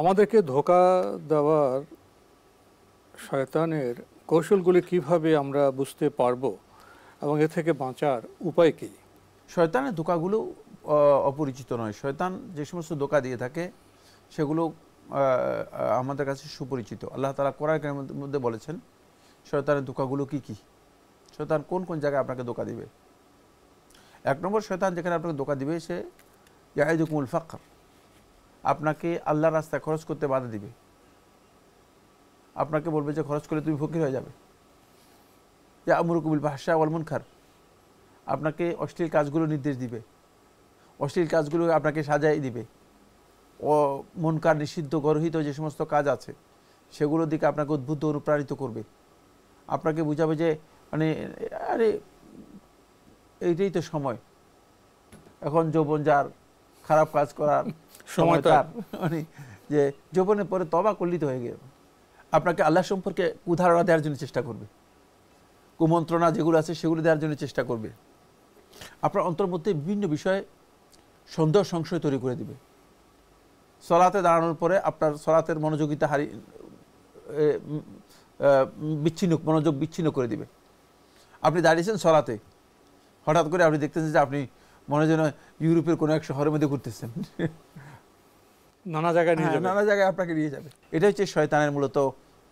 আমাদেরকে ধোঁকা দেওয়ার শয়তানের কৌশলগুলি কিভাবে আমরা বুঝতে পারবো এবং এ থেকে বাঁচার উপায় কি? শয়তানের ধোঁকাগুলো অপরিচিত নয়। শয়তান যে সমস্ত ধোঁকা দিয়ে থাকে সেগুলো আমাদের কাছে সুপরিচিত। আল্লাহ তাআলা কোরআনের মধ্যে বলেছেন শয়তানের ধোঁকাগুলো কি কি, শয়তান কোন কোন জায়গায় আপনাকে ধোঁকা দিবে। এক নম্বর, শয়তান যেখানে আপনাকে ধোঁকা দিবে সে ইয়াইদুকুমুল ফাকর, আপনাকে আল্লাহর রাস্তায় খরচ করতে বাধা দিবে। আপনাকে বলবে যে খরচ করলে তুমি ফকির হয়ে যাবে। ইয়া'মুরুকুম বিল ফাহশা ওয়াল মুনকার, আপনাকে অশ্লীল কাজগুলো নির্দেশ দিবে, অশ্লীল কাজগুলো আপনাকে সাজাই দিবে। ও মুনকার নিষিদ্ধ গর্হিত যে সমস্ত কাজ আছে সেগুলোর দিকে আপনাকে উদ্বুদ্ধ অনুপ্রাণিত করবে। আপনাকে বুঝাবে যে মানে আরে এইটাই তো সময়, এখন যৌবন যার, খারাপ কাজ করার সময় তার, মানে যে যৌবনের পরে তওবা করলেই তো হয়ে গেল। আপনাকে আল্লাহ সম্পর্কে কুধারণা দেওয়ার জন্য চেষ্টা করবে, কুমন্ত্রণা যেগুলো আছে সেগুলো দেওয়ার জন্য চেষ্টা করবে। আপনার অন্তর মধ্যে বিভিন্ন বিষয়ে সন্দেহ সংশয় তৈরি করে দিবে। সলাতে দাঁড়ানোর পরে আপনার সলাতের মনোযোগিতা মনোযোগ বিচ্ছিন্ন করে দিবে। আপনি দাঁড়িয়েছেন সলাতে, হঠাৎ করে আপনি দেখতেছেন যে আপনি মনে যেন ইউরোপের কোনো এক শহরের মধ্যে ঘুরতেছেন, নানা জায়গায় আপনাকে নিয়ে যাবে। এটা হচ্ছে শয়তানের মূলত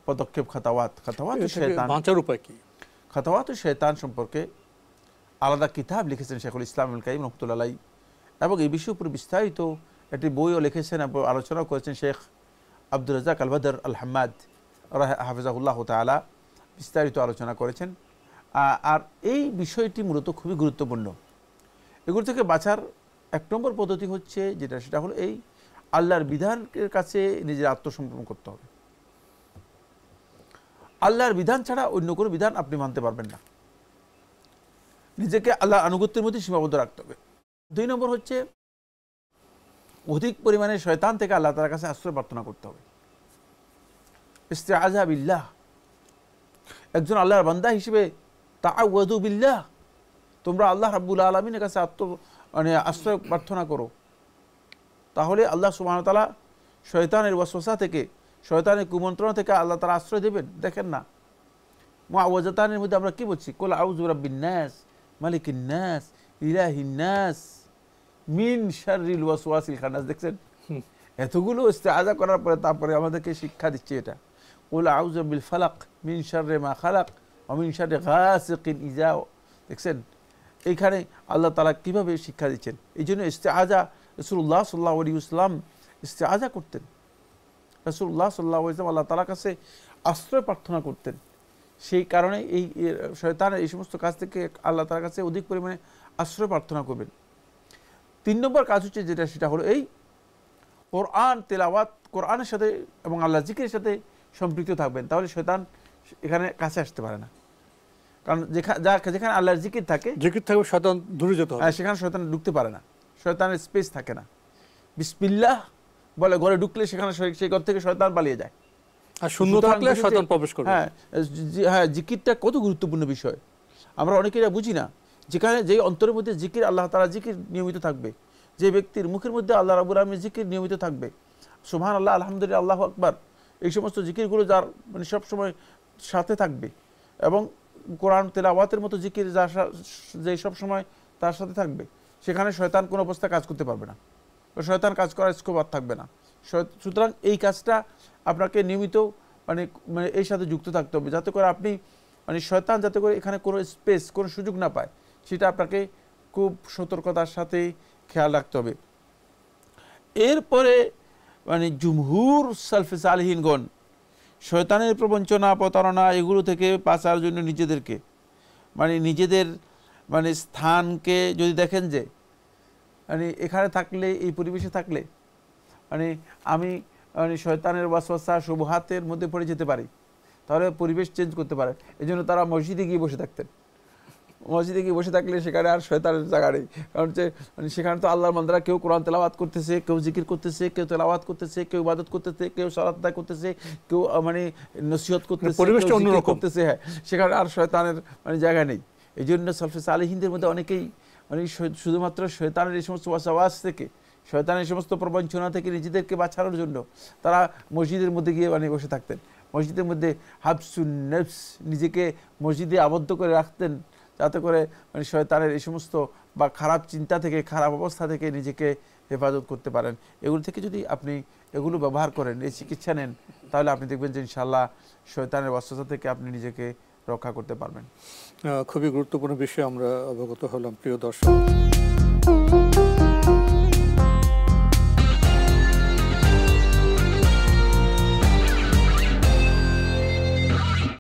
পদক্ষেপ। খাতাওয়াত শয়তান। বাঁচার উপায় কি? খাতাওয়াত শয়তান সম্পর্কে আলাদা কিতাব লিখেছেন শেখুল ইসলাম ইবনুল কাইয়িম রাহমাতুল্লাহি আলাইহি, এবং এই বিষয়ের উপর বিস্তারিত একটি বইও লিখেছেন এবং আলোচনা করেছেন শেখ আব্দুর রাজ্জাক আল বদর আল হাম্মাদ হাফিজাহুল্লাহ তাআলা, বিস্তারিত আলোচনা করেছেন। আর এই বিষয়টি মূলত খুবই গুরুত্বপূর্ণ। এগুলো থেকে বাঁচার এক নম্বর পদ্ধতি হচ্ছে সেটা হলো এই আল্লাহর বিধানের কাছে নিজের আত্মসমর্পণ করতে হবে। আল্লাহর বিধান ছাড়া অন্য কোনো বিধান আপনি মানতে পারবেন না। নিজেকে আল্লাহর আনুগত্যের মধ্যে সীমাবদ্ধ রাখতে হবে। দুই নম্বর হচ্ছে অধিক পরিমাণে শয়তান থেকে আল্লাহ তাআলার কাছে আশ্রয় প্রার্থনা করতে হবে। ইস্তিআযা বিল্লাহ, একজন আল্লাহর বান্দা হিসেবে তাআওয়াযু বিল্লাহ, তোমরা আল্লাহ রাব্বুল আলামিনের কাছে আশ্রয় প্রার্থনা করো। তাহলে আল্লাহ সুবহানাহু ওয়া তাআলা শয়তানের ওয়াসওয়াসা থেকে, শয়তানের কুমন্ত্রণা থেকে আল্লাহ তাআলা আশ্রয় দেবেন। দেখেন না মুআওয়াযাতানের মধ্যে আমরা কি বলছি, কুল আউযু বিরাব্বিন নাস মালিকিন নাস ইলাহিন নাস মিন শাররিল ওয়াসওয়াসিল খান্নাস। দেখছেন এতগুলো ইস্তিআযা করার পরে তারপরে আমাদেরকে শিক্ষা দিচ্ছে এটা, কুল আউযু বিল ফালাক মিন শাররি মা খালাক ওয়া মিন শাররি গাসিকিন ইযা। দেখছেন এইখানে আল্লাহ তাআলা কিভাবে শিক্ষা দিচ্ছেন। এই জন্য ইস্তিআযা রাসূলুল্লাহ সাল্লাল্লাহু আলাইহি ওয়াসাল্লাম ইস্তিআযা করতেন। রাসূলুল্লাহ সাল্লাল্লাহু আলাইহি ওয়াসাল্লাম আল্লাহ তাআলার কাছে আশ্রয় প্রার্থনা করতেন। সেই কারণে এই শয়তানের এই সমস্ত কাজ থেকে আল্লাহ তাআলার কাছে অধিক পরিমাণে আশ্রয় প্রার্থনা করবেন। তিন নম্বর কাজ হচ্ছে সেটা হলো এই কোরআন তেলাওয়াত, কোরআনের সাথে এবং আল্লাহ জিকিরের সাথে সম্পৃক্ত থাকবেন। তাহলে শয়তান এখানে কাছে আসতে পারে না। কারণ যেখানে আল্লাহর জিকির থাকে শয়তান দূরে যেতে হবে, সেখানে শয়তান ঢুকতে পারে না, শয়তানের স্পেস থাকে না। বিসমিল্লাহ বলে ঘরে ঢুকলে সেখানে সেই ঘর থেকে শয়তান পালিয়ে যায়, আর শূন্য থাকলে শয়তান প্রবেশ করবে। হ্যাঁ, জিকিরটা কত গুরুত্বপূর্ণ বিষয় আমরা অনেকেই বুঝি না। যেখানে যে অন্তরের মধ্যে জিকির, আল্লাহ তাআলা জিকির নিয়মিত থাকবে, যে ব্যক্তির মুখের মধ্যে আল্লাহ রাব্বুল আলামিনের জিকির নিয়মিত থাকবে, সুবহানাল্লাহ, আলহামদুলিল্লাহ, আল্লাহু আকবার, এই সমস্ত জিকিরগুলো যার মানে সবসময় সাথে থাকবে, এবং কোরআন তেলাওয়াতের মতো জিকির যে সব সময় তার সাথে থাকবে, সেখানে শয়তান কোনো অবস্থায় কাজ করতে পারবে না, শয়তান কাজ করার স্কোপ আর থাকবে না। সুতরাং এই কাজটা আপনাকে নিয়মিত মানে এই সাথে যুক্ত থাকতে হবে, যাতে করে আপনি শয়তান যাতে করে এখানে কোনো স্পেস, কোনো সুযোগ না পায়, সেটা আপনাকে খুব সতর্কতার সাথে খেয়াল রাখতে হবে। এরপরে জুমহুর সালফে সালিহিনগণ শয়তানের প্রবঞ্চনা, প্রতারণা এগুলো থেকে বাঁচার জন্য নিজেদেরকে নিজেদের স্থানকে যদি দেখেন যে এখানে থাকলে, এই পরিবেশে থাকলে আমি শয়তানের ওয়াসওয়াসা শুবহাতের মধ্যে পড়ে যেতে পারি, তাহলে পরিবেশ চেঞ্জ করতে পারে। এই জন্য তারা মসজিদে গিয়ে বসে থাকতেন। মসজিদে গিয়ে বসে থাকলে সেখানে আর শয়তানের জায়গা নেই, কারণ সেখানে তো আল্লাহর বান্দারা কেউ কোরআন তেলাওয়াত করতেছে, কেউ জিকির করতেছে, কেউ তেলাওয়াত করতেছে, কেউ ইবাদত করতেছে, কেউ সালাত আদায় করতেছে, কেউ নসিহত করতেছে, পরিবেশটা অন্যরকম করতেছে। হ্যাঁ, সেখানে আর শয়তানের জায়গা নেই। এই জন্য সালফে সালিহিনদের মধ্যে অনেকেই শুধুমাত্র শয়তানের এই সমস্ত ওয়াসওয়াস থেকে শয়তানের সমস্ত প্রবঞ্চনা থেকে নিজেদেরকে বাঁচানোর জন্য তারা মসজিদের মধ্যে গিয়ে বসে থাকতেন, মসজিদের মধ্যে হাবসুন নেফস, নিজেকে মসজিদে আবদ্ধ করে রাখতেন, যাতে করে শয়তানের এই সমস্ত বা খারাপ চিন্তা থেকে, খারাপ অবস্থা থেকে নিজেকে হেফাজত করতে পারেন। এগুলো থেকে যদি আপনি এগুলো ব্যবহার করেন, এই চিকিৎসা নেন, তাহলে আপনি দেখবেন যে ইনশাআল্লাহ শয়তানের ওয়াসওয়াসা থেকে আপনি নিজেকে রক্ষা করতে পারবেন। খুবই গুরুত্বপূর্ণ বিষয় আমরা অবগত হলাম প্রিয় দর্শক।